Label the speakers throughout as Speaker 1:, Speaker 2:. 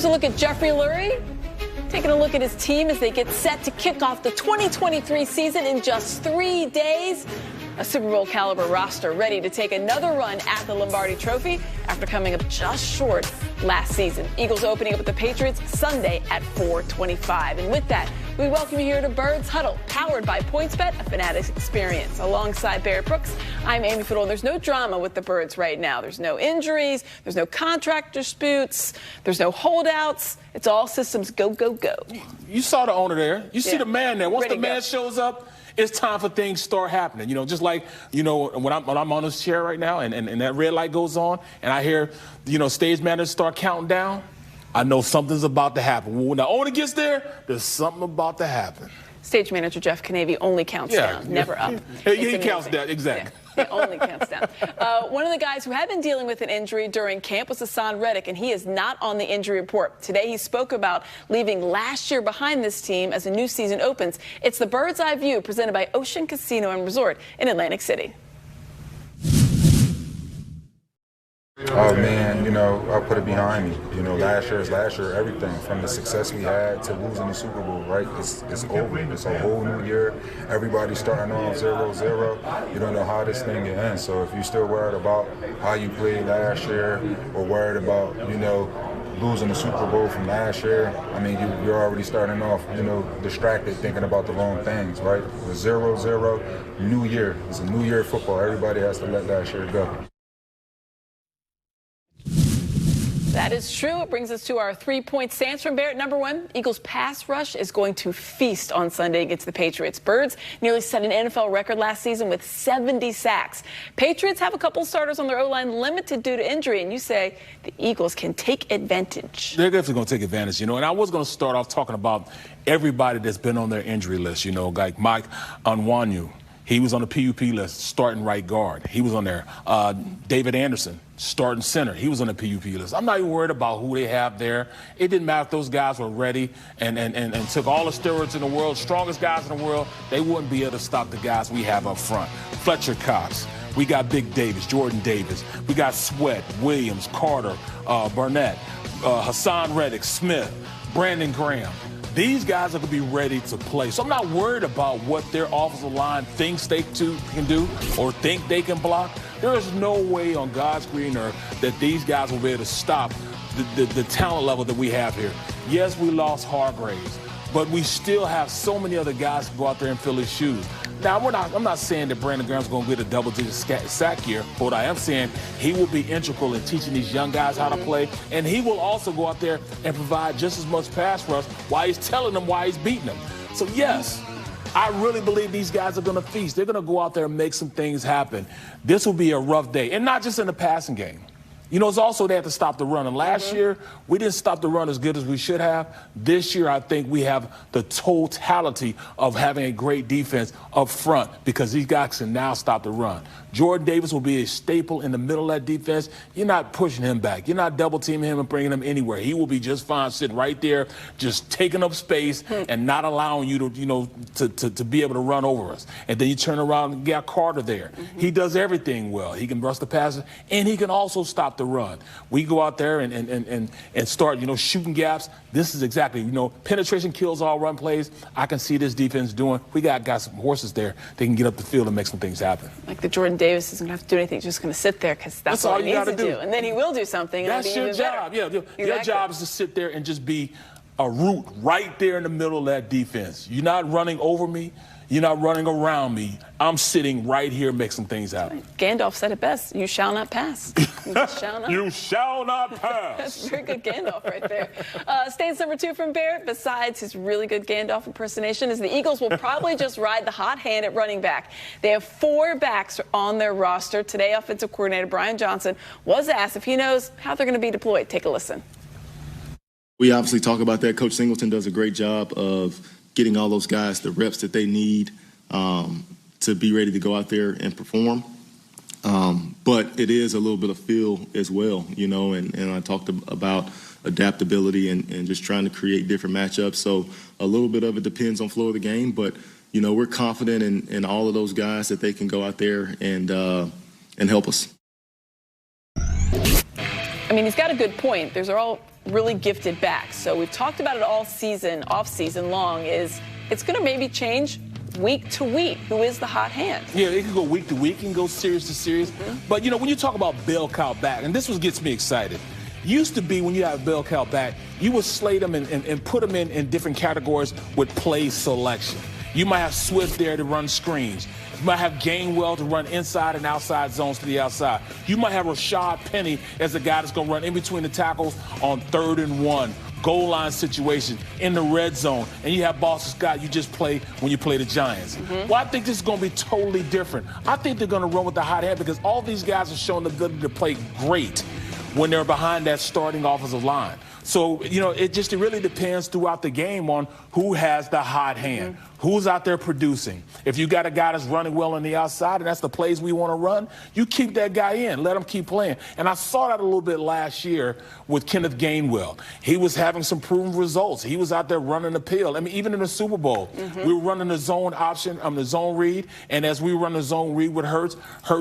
Speaker 1: Here's a look at Jeffrey Lurie, taking a look at his team as they get set to kick off the 2023 season in just 3 days. A Super Bowl caliber roster ready to take another run at the Lombardi Trophy after coming up just short last season. Eagles opening up with the Patriots Sunday at 4:25. And with that, we welcome you here to Birds Huddle, powered by PointsBet, a Fanatics experience. Alongside Barrett Brooks, I'm Amy Fiddle, and there's no drama with the Birds right now. There's no injuries, there's no contract disputes, there's no holdouts. It's all systems go, go, go.
Speaker 2: You saw the owner there. You see the man there. Once the man shows up, it's time for things to start happening. You know, just like, you know, when I'm on this chair right now and that red light goes on and I hear, you know, stage managers start counting down, I know something's about to happen. When the owner gets there, there's something about to happen.
Speaker 1: Stage manager Jeff Canavy only counts down, never up.
Speaker 2: He counts down, exactly.
Speaker 1: Yeah, he only counts down. One of the guys who had been dealing with an injury during camp was Hassan Reddick, and he is not on the injury report. Today he spoke about leaving last year behind this team as a new season opens. It's the Bird's Eye View presented by Ocean Casino and Resort in Atlantic City.
Speaker 3: Oh man, you know, I'll put it behind me. You know, last year, everything from the success we had to losing the Super Bowl, right? It's over. It's a whole new year. Everybody's starting off 0-0. You don't know how this thing will end. So if you're still worried about how you played last year or worried about, you know, losing the Super Bowl from last year, I mean, you're already starting off, you know, distracted, thinking about the wrong things, right? It was 0-0, new year. It's a new year of football. Everybody has to let last year go.
Speaker 1: That is true. It brings us to our 3-point stance from Barrett. Number one, Eagles pass rush is going to feast on Sunday against the Patriots. Birds nearly set an NFL record last season with 70 sacks. Patriots have a couple starters on their O-line limited due to injury, and you say the Eagles can take advantage.
Speaker 2: They're definitely going to take advantage, you know, and I was going to start off talking about everybody that's been on their injury list, you know, like Mike Onwenu. He was on the PUP list, starting right guard. He was on there. David Anderson, starting center. He was on the PUP list. I'm not even worried about who they have there. It didn't matter if those guys were ready and took all the steroids in the world, strongest guys in the world. They wouldn't be able to stop the guys we have up front. Fletcher Cox. We got Big Davis, Jordan Davis. We got Sweat, Williams, Carter, Burnett, Hassan Reddick, Smith, Brandon Graham. These guys are going to be ready to play. So I'm not worried about what their offensive line thinks they can do or think they can block. There is no way on God's green earth that these guys will be able to stop the talent level that we have here. Yes, we lost Hargraves, but we still have so many other guys to go out there and fill his shoes. Now, I'm not saying that Brandon Graham's going to get a double-digit sack here, but what I am saying, he will be integral in teaching these young guys how to play, and he will also go out there and provide just as much pass rush while he's telling them why he's beating them. So, yes, I really believe these guys are going to feast. They're going to go out there and make some things happen. This will be a rough day, and not just in the passing game. You know, it's also they have to stop the run. And last year, we didn't stop the run as good as we should have. This year, I think we have the totality of having a great defense up front because these guys can now stop the run. Jordan Davis will be a staple in the middle of that defense. You're not pushing him back. You're not double-teaming him and bringing him anywhere. He will be just fine sitting right there, just taking up space and not allowing you to, you know, to be able to run over us. And then you turn around and get Carter there. He does everything well. He can rush the passes, and he can also stop the run. We go out there and start, you know, shooting gaps. This is exactly, you know, penetration kills all run plays. I can see this defense doing. We got some horses there. They can get up the field and make some things happen.
Speaker 1: Like the Jordan Davis isn't going to have to do anything. He's just going to sit there because that's all he needs to do. And then he will do something.
Speaker 2: That's your job. Yeah, your job is to sit there and just be a root right there in the middle of that defense. You're not running over me. You're not running around me. I'm sitting right here and make some things happen.
Speaker 1: Gandalf said it best. You shall not pass. You shall not.
Speaker 2: You shall not pass.
Speaker 1: That's very good Gandalf right there. Stance number two from Barrett, besides his really good Gandalf impersonation, is the Eagles will probably just ride the hot hand at running back. They have 4 backs on their roster. Today, offensive coordinator Brian Johnson was asked if he knows how they're going to be deployed. Take a listen.
Speaker 4: We obviously talk about that. Coach Singleton does a great job of getting all those guys the reps that they need to be ready to go out there and perform. But it is a little bit of feel as well, you know, and I talked about adaptability and just trying to create different matchups. So a little bit of it depends on flow of the game, but, you know, we're confident in all of those guys that they can go out there and help us.
Speaker 1: I mean, he's got a good point. There's all really gifted backs. So we've talked about it all season, off season long, is it's going to maybe change week to week. Who is the hot hand?
Speaker 2: Yeah, it can go week to week, it can go series to series. But, you know, when you talk about bell cow back, and this one gets me excited. Used to be when you have bell cow back, you would slate them and put them in different categories with play selection. You might have Swift there to run screens. You might have Gainwell to run inside and outside zones to the outside. You might have Rashad Penny as the guy that's going to run in between the tackles on 3rd and 1, goal line situation, in the red zone. And you have Boston Scott you just play when you play the Giants. Well, I think this is going to be totally different. I think they're going to run with the hot hand because all these guys are showing the ability to play great when they're behind that starting offensive line. So, you know, it really depends throughout the game on who has the hot hand, who's out there producing. If you got a guy that's running well on the outside and that's the plays we want to run, you keep that guy in, let him keep playing. And I saw that a little bit last year with Kenneth Gainwell. He was having some proven results. He was out there running the pill. I mean, even in the Super Bowl, we were running the zone option, the zone read, and as we run the zone read with Hurts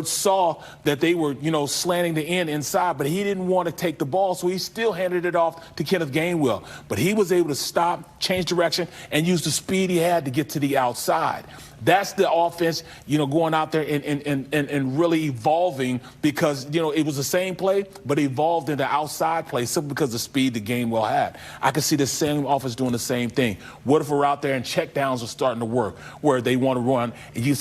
Speaker 2: saw that they were, you know, slanting the end inside, but he didn't want to take the ball, so he still handed it off to Kenneth Gainwell. But he was able to stop, change direction, and use the speed he had to get to the outside. That's the offense, you know, going out there and really evolving because, you know, it was the same play, but evolved into outside play simply because of the speed the Gainwell had. I could see the same offense doing the same thing. What if we're out there and check downs are starting to work where they want to run and you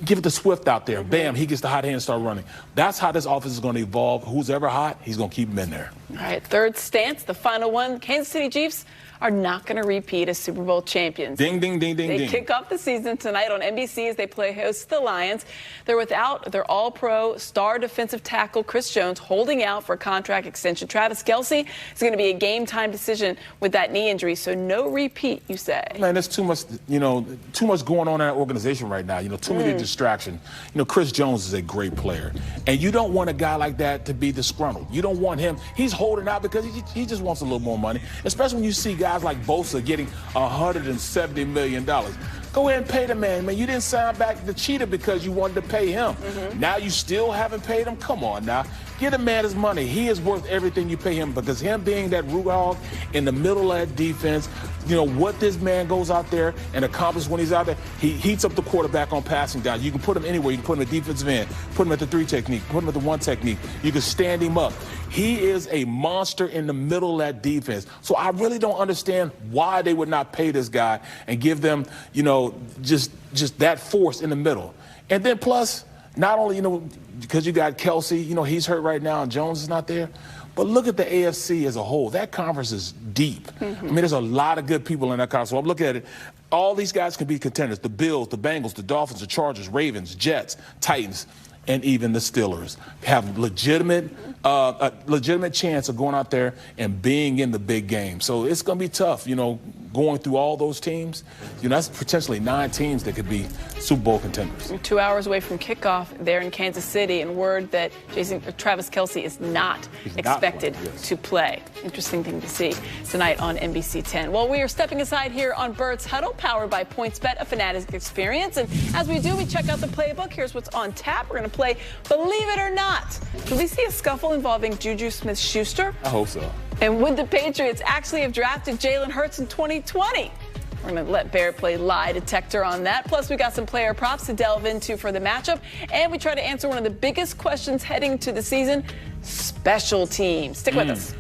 Speaker 2: give it to Swift out there. Bam, he gets the hot hand and start running. That's how this offense is going to evolve. Who's ever hot, he's going to keep him in there.
Speaker 1: All right, third stance, the final one. Kansas City Chiefs are not going to repeat as Super Bowl champions.
Speaker 2: Ding, ding, ding, ding,
Speaker 1: ding.
Speaker 2: They
Speaker 1: kick off the season tonight on NBC as they play host to the Lions. They're without their all-pro star defensive tackle Chris Jones, holding out for a contract extension. Travis Kelce is going to be a game-time decision with that knee injury, so no repeat, you say.
Speaker 2: Man, there's too much, you know, too much going on in that organization right now. You know, too many distractions. You know, Chris Jones is a great player, and you don't want a guy like that to be disgruntled. You don't want him. He's holding out because he just wants a little more money, especially when you see guys like Bosa getting $170 million. Go ahead and pay the man. You didn't sign back the cheetah because you wanted to pay him. Now you still haven't paid him? Come on now. Get a man his money. He is worth everything you pay him because him being that root hog in the middle of that defense, you know, what this man goes out there and accomplishes when he's out there, he heats up the quarterback on passing down. You can put him anywhere. You can put him at defensive end, put him at the 3 technique, put him at the 1 technique. You can stand him up. He is a monster in the middle of that defense. So I really don't understand why they would not pay this guy and give them, you know, just that force in the middle. And then plus, not only, you know, because you got Kelce, you know, he's hurt right now and Jones is not there. But look at the AFC as a whole. That conference is deep. I mean, there's a lot of good people in that conference. So I'm looking at it. All these guys can be contenders. The Bills, the Bengals, the Dolphins, the Chargers, Ravens, Jets, Titans, and even the Steelers have legitimate chance of going out there and being in the big game. So it's going to be tough, you know, going through all those teams. You know, that's potentially 9 teams that could be Super Bowl contenders.
Speaker 1: We're 2 hours away from kickoff there in Kansas City, and word that Travis Kelce is not expected to play. Interesting thing to see tonight on NBC 10. Well, we are stepping aside here on Bert's Huddle, powered by PointsBet, a Fanatics experience. And as we do, we check out the playbook. Here's what's on tap. We're going to play Believe It or Not. Will we see a scuffle involving Juju Smith-Schuster?
Speaker 2: I hope so.
Speaker 1: And would the Patriots actually have drafted Jalen Hurts in 2020? We're going to let Barrett play lie detector on that. Plus, we got some player props to delve into for the matchup. And we try to answer one of the biggest questions heading to the season, special teams. Stick with us.